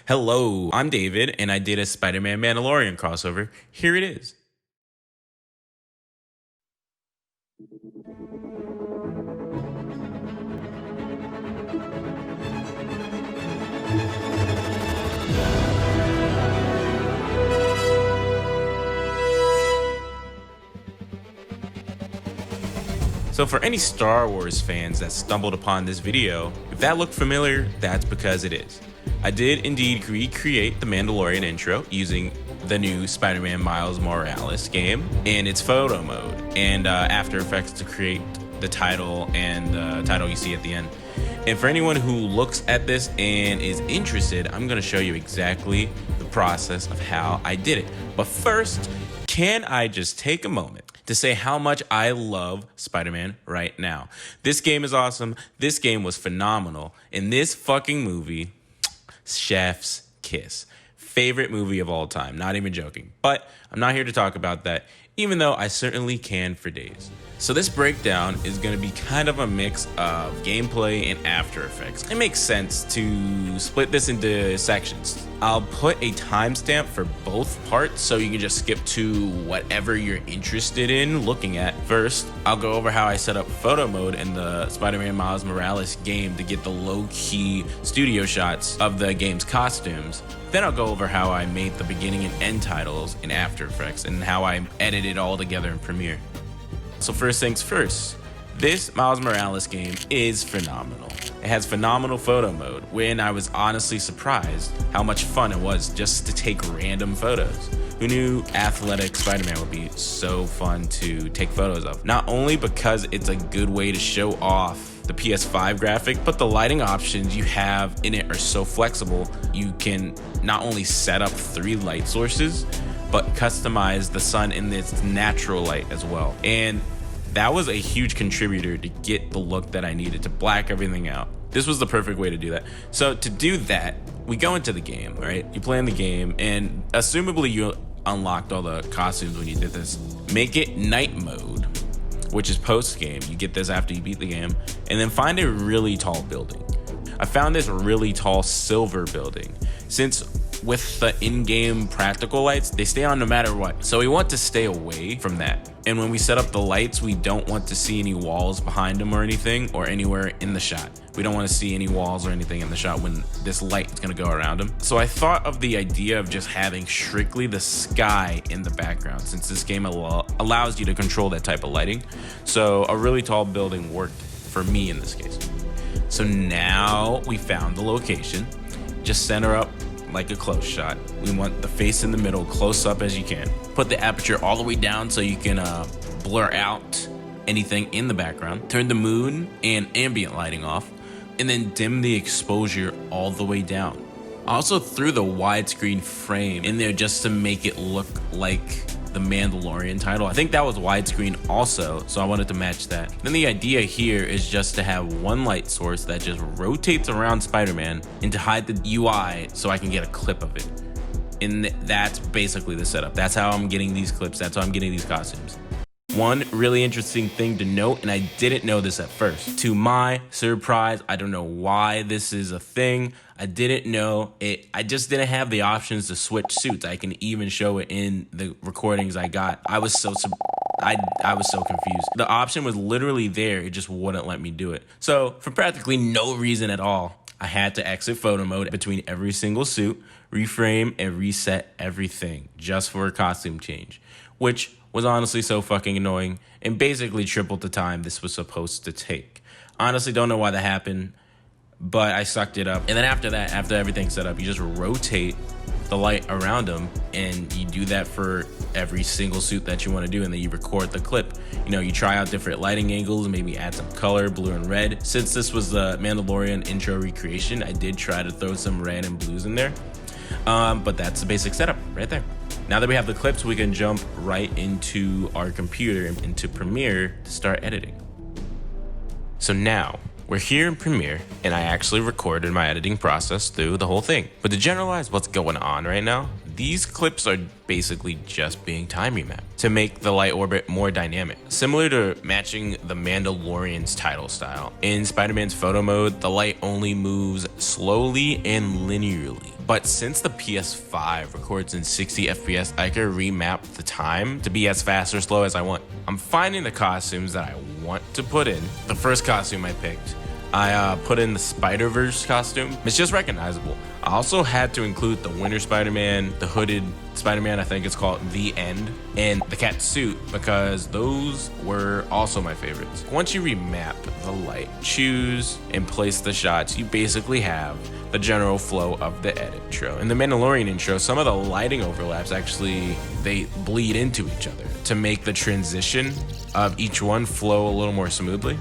Hello, I'm David, and I did a Spider-Man Mandalorian crossover. Here it is. So for any Star Wars fans that stumbled upon this video, if that looked familiar, that's because it is. I did indeed recreate the Mandalorian intro using the new Spider-Man Miles Morales game in its photo mode and After Effects to create the title and the title you see at the end. And for anyone who looks at this and is interested, I'm going to show you exactly the process of how I did it. But first, can I just take a moment to say how much I love Spider-Man right now? This game is awesome. This game was phenomenal. In this fucking movie, chef's kiss. Favorite movie of all time. Not even joking. But I'm not here to talk about that, even though I certainly can for days. So this breakdown is going to be kind of a mix of gameplay and After Effects. It makes sense to split this into sections. I'll put a timestamp for both parts so you can just skip to whatever you're interested in looking at. First, I'll go over how I set up photo mode in the Spider-Man Miles Morales game to get the low-key studio shots of the game's costumes. Then I'll go over how I made the beginning and end titles in After Effects and how I edited it all together in Premiere. So first things first, this Miles Morales game is phenomenal. It has phenomenal photo mode, when I was honestly surprised how much fun it was just to take random photos. Who knew athletic Spider-Man would be so fun to take photos of? Not only because it's a good way to show off the PS5 graphic, but the lighting options you have in it are so flexible. You can not only set up 3 light sources, but customize the sun in its natural light as well. And that was a huge contributor to get the look that I needed, to black everything out. This was the perfect way to do that. So to do that, we go into the game, right? You play in the game, and assumably you unlocked all the costumes when you did this. Make it night mode, which is post-game. You get this after you beat the game, and then find a really tall building. I found this really tall silver building. Since with the in-game practical lights, they stay on no matter what. So we want to stay away from that. And when we set up the lights, we don't want to see any walls behind them or anything, or anywhere in the shot. We don't want to see any walls or anything in the shot when this light is going to go around them. So I thought of the idea of just having strictly the sky in the background, since this game allows you to control that type of lighting. So a really tall building worked for me in this case. So now we found the location. Just center up like a close shot. We want the face in the middle, close up as you can. Put the aperture all the way down so you can blur out anything in the background. Turn the moon and ambient lighting off, and then dim the exposure all the way down. I also threw the widescreen frame in there just to make it look like the Mandalorian title. I think that was widescreen also, so I wanted to match that. Then the idea here is just to have one light source that just rotates around Spider-Man and to hide the UI so I can get a clip of it. And that's basically the setup. That's how I'm getting these clips. That's how I'm getting these costumes. One really interesting thing to note, and I didn't know this at first. To my surprise, I don't know why this is a thing. I didn't know it. I just didn't have the options to switch suits. I can even show it in the recordings I got. I was so confused. The option was literally there. It just wouldn't let me do it. So for practically no reason at all, I had to exit photo mode between every single suit, reframe, and reset everything just for a costume change, which was honestly so fucking annoying and basically tripled the time this was supposed to take. Honestly, don't know why that happened, but I sucked it up. And then after that, after everything's set up, you just rotate the light around them, and you do that for every single suit that you want to do, and then you record the clip. You know, you try out different lighting angles, maybe add some color, blue and red. Since this was the Mandalorian intro recreation, I did try to throw some red and blues in there. But that's the basic setup right there. Now that we have the clips, we can jump right into our computer, into Premiere, to start editing. So now we're here in Premiere, and I actually recorded my editing process through the whole thing. But to generalize what's going on right now, these clips are basically just being time remapped to make the light orbit more dynamic, similar to matching the Mandalorian's title style. In Spider-Man's photo mode, the light only moves slowly and linearly. But since the PS5 records in 60 FPS, I can remap the time to be as fast or slow as I want. I'm finding the costumes that I want to put in. The first costume I picked, I put in the Spider-Verse costume. It's just recognizable. I also had to include the Winter Spider-Man, the hooded Spider-Man, I think it's called The End, and the cat suit, because those were also my favorites. Once you remap the light, choose and place the shots, you basically have the general flow of the edit intro. In the Mandalorian intro, some of the lighting overlaps actually, they bleed into each other to make the transition of each one flow a little more smoothly.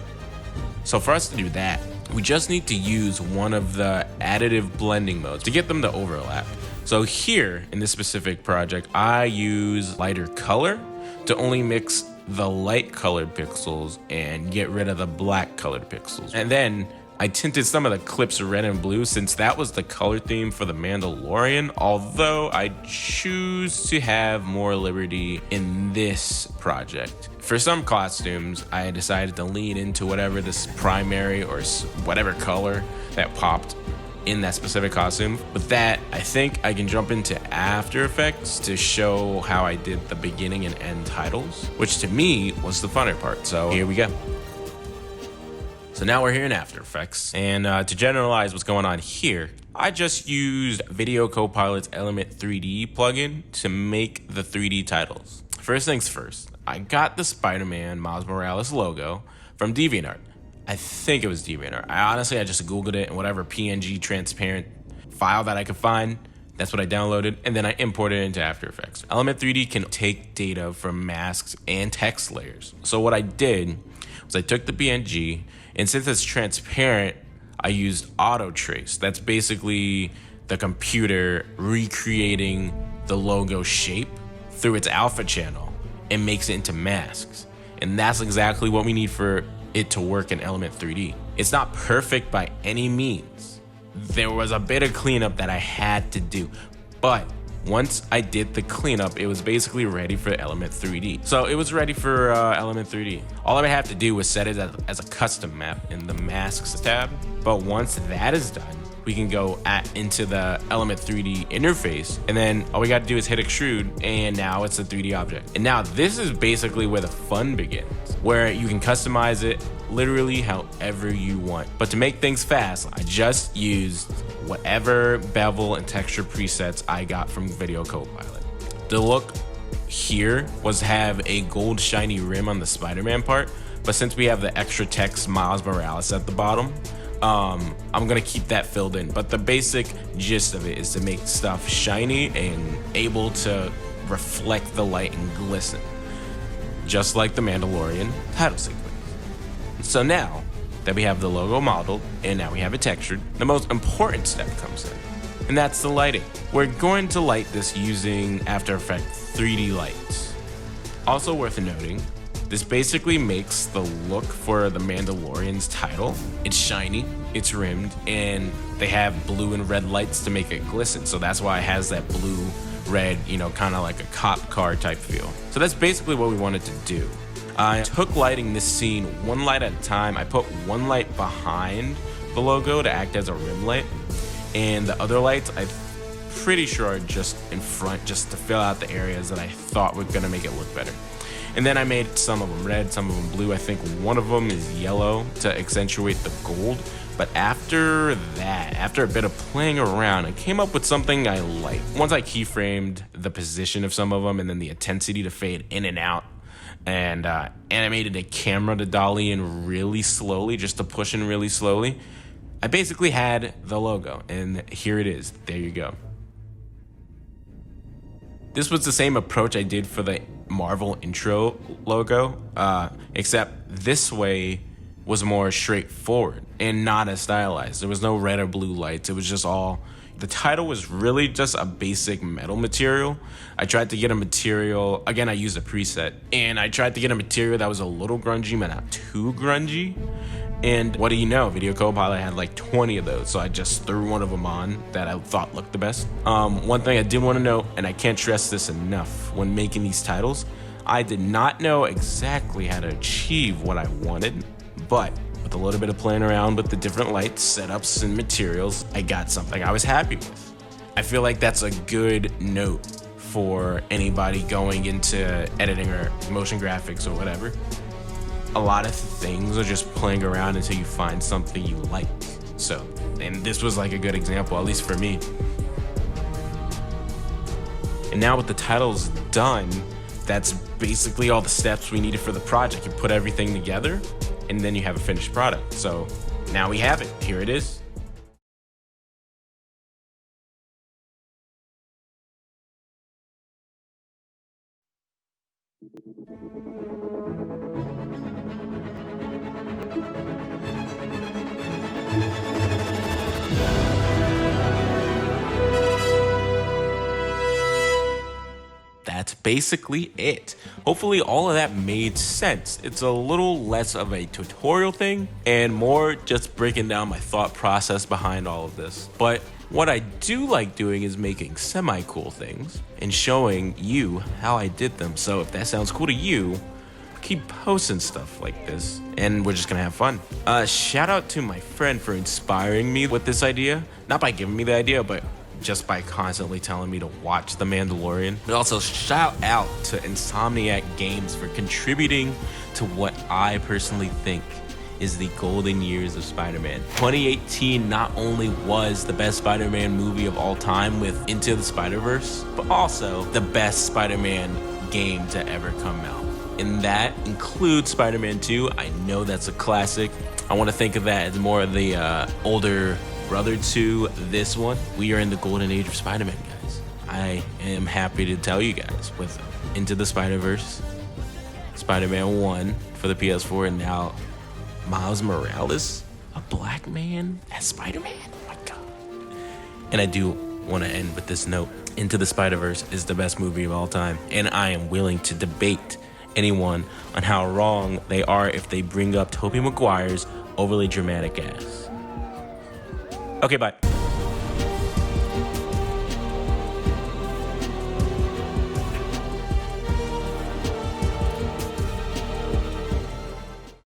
So for us to do that, we just need to use one of the additive blending modes to get them to overlap. So here in this specific project, I use lighter color to only mix the light colored pixels and get rid of the black colored pixels. And then I tinted some of the clips red and blue since that was the color theme for the Mandalorian, although I choose to have more liberty in this project. For some costumes, I decided to lean into whatever this Premeire or whatever color that popped in that specific costume. With that, I think I can jump into After Effects to show how I did the beginning and end titles, which to me was the funner part. So here we go. So now we're here in After Effects, and to generalize what's going on here, I just used Video Copilot's Element 3D plugin to make the 3D titles. First things first, I got the Spider-Man Miles Morales logo from DeviantArt. I think it was DeviantArt. I just Googled it, and whatever PNG transparent file that I could find, that's what I downloaded, and then I imported it into After Effects. Element 3D can take data from masks and text layers. So what I did was I took the PNG, and since it's transparent, I used auto trace. That's basically the computer recreating the logo shape through its alpha channel and makes it into masks. And that's exactly what we need for it to work in Element 3D. It's not perfect by any means. There was a bit of cleanup that I had to do, but once I did the cleanup, it was basically ready for Element 3D. So it was ready for Element 3D. All I would have to do was set it as a custom map in the Masks tab. But once that is done, we can go into the Element 3D interface, and then all we got to do is hit extrude, and now it's a 3D object. And now this is basically where the fun begins, where you can customize it literally however you want. But to make things fast, I just used whatever bevel and texture presets I got from Video Copilot. The look here was to have a gold shiny rim on the Spider-Man part, but since we have the extra text Miles Morales at the bottom, I'm gonna keep that filled in. But the basic gist of it is to make stuff shiny and able to reflect the light and glisten, just like the Mandalorian title sequence. So now that we have the logo modeled and now we have it textured, the most important step comes in, and that's the lighting. We're going to light this using After Effects 3D lights. Also worth noting, this basically makes the look for the Mandalorian's title. It's shiny, it's rimmed, and they have blue and red lights to make it glisten. So that's why it has that blue, red, kind of like a cop car type feel. So that's basically what we wanted to do. I took lighting this scene one light at a time. I put one light behind the logo to act as a rim light, and the other lights I'm pretty sure are just in front, just to fill out the areas that I thought were gonna make it look better. And then I made some of them red, some of them blue. I think one of them is yellow to accentuate the gold. But after that, after a bit of playing around, I came up with something I like. Once I keyframed the position of some of them and then the intensity to fade in and out, and animated a camera to dolly in really slowly, just to push in really slowly, I basically had the logo, and here it is. There you go. This was the same approach I did for the Marvel intro logo, except this way was more straightforward and not as stylized. There was no red or blue lights. It was just all, the title was really just a basic metal material. I tried to get a material, again, I used a preset, and I tried to get a material that was a little grungy, but not too grungy. And what do you know? Video Copilot had like 20 of those, so I just threw one of them on that I thought looked the best. One thing I did want to note, and I can't stress this enough when making these titles, I did not know exactly how to achieve what I wanted, but with a little bit of playing around with the different lights, setups, and materials, I got something I was happy with. I feel like that's a good note for anybody going into editing or motion graphics or whatever. A lot of things are just playing around until you find something you like. So, and this was like a good example, at least for me. And now with the titles done, that's basically all the steps we needed for the project. You put everything together and then you have a finished product. So now we have it, here it is. That's basically it. Hopefully all of that made sense. It's a little less of a tutorial thing and more just breaking down my thought process behind all of this. But what I do like doing is making semi-cool things and showing you how I did them. So if that sounds cool to you, keep posting stuff like this and we're just gonna have fun. Shout out to my friend for inspiring me with this idea. Not by giving me the idea, but just by constantly telling me to watch The Mandalorian. But also shout out to Insomniac Games for contributing to what I personally think is the golden years of Spider-Man. 2018 not only was the best Spider-Man movie of all time with Into the Spider-Verse, but also the best Spider-Man game to ever come out. And that includes Spider-Man 2. I know that's a classic. I want to think of that as more of the older brother to this one. We are in the golden age of Spider-Man, guys. I am happy to tell you guys with Into the Spider-Verse, Spider-Man 1 for the PS4, and now Miles Morales, a black man as Spider-Man? Oh my God. And I do want to end with this note. Into the Spider-Verse is the best movie of all time, and I am willing to debate anyone on how wrong they are if they bring up Tobey Maguire's overly dramatic ass. Okay, bye.